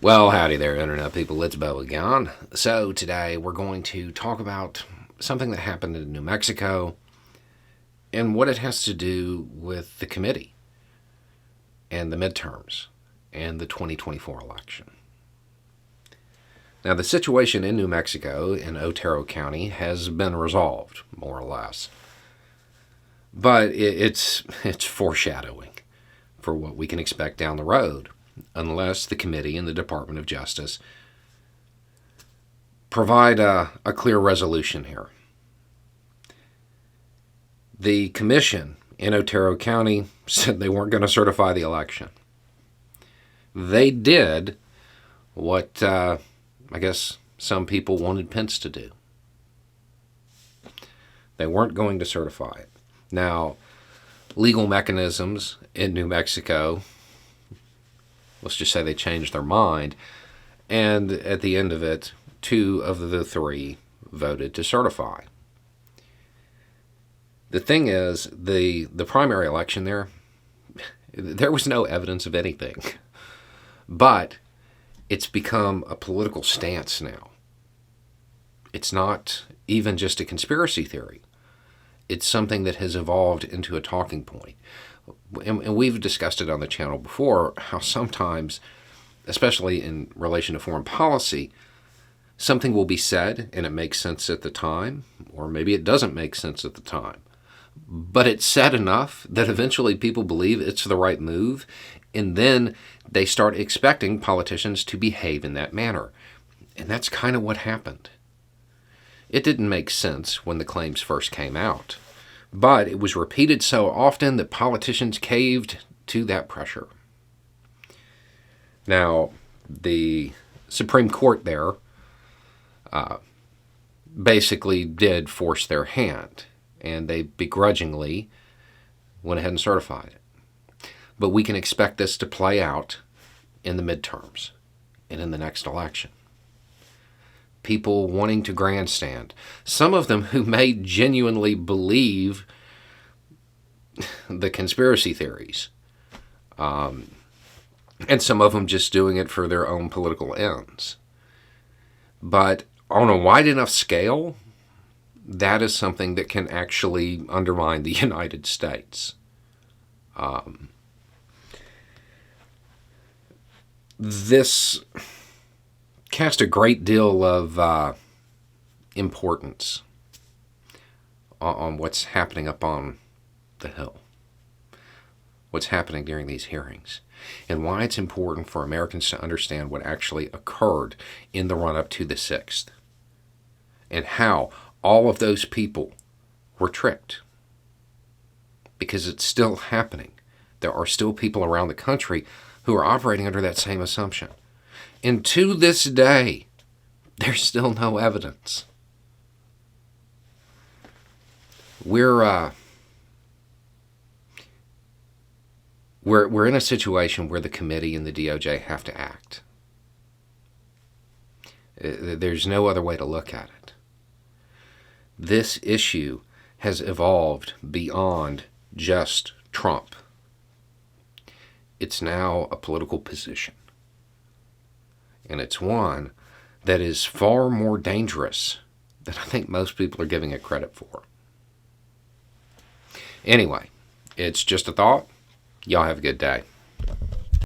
Well, howdy there, Internet people. It's Bo again. So, today we're going to talk about something that happened in New Mexico and what it has to do with the committee and the midterms and the 2024 election. Now, the situation in New Mexico in Otero County has been resolved, more or less. But it's foreshadowing for what we can expect down the road, unless the committee and the Department of Justice provide a clear resolution here. The commission in Otero County said they weren't going to certify the election. They did what I guess some people wanted Pence to do. They weren't going to certify it. Now, legal mechanisms in New Mexico, let's just say they changed their mind, and at the end of it, 2 of the 3 voted to certify. The thing is, the primary election there was no evidence of anything. But it's become a political stance now. It's not even just a conspiracy theory. It's something that has evolved into a talking point. And we've discussed it on the channel before, how sometimes, especially in relation to foreign policy, something will be said and it makes sense at the time, or maybe it doesn't make sense at the time. But it's said enough that eventually people believe it's the right move, and then they start expecting politicians to behave in that manner. And that's kind of what happened. It didn't make sense when the claims first came out, but it was repeated so often that politicians caved to that pressure. Now, the Supreme Court there basically did force their hand, and they begrudgingly went ahead and certified it. But we can expect this to play out in the midterms and in the next election. People wanting to grandstand. Some of them who may genuinely believe the conspiracy theories. And some of them just doing it for their own political ends. But on a wide enough scale, that is something that can actually undermine the United States. This cast a great deal of importance on what's happening up on the Hill, what's happening during these hearings, and why it's important for Americans to understand what actually occurred in the run-up to the 6th, and how all of those people were tricked. Because it's still happening. There are still people around the country who are operating under that same assumption. And to this day, there's still no evidence. We're in a situation where the committee and the DOJ have to act. There's no other way to look at it. This issue has evolved beyond just Trump. It's now a political position. And it's one that is far more dangerous than I think most people are giving it credit for. Anyway, it's just a thought. Y'all have a good day.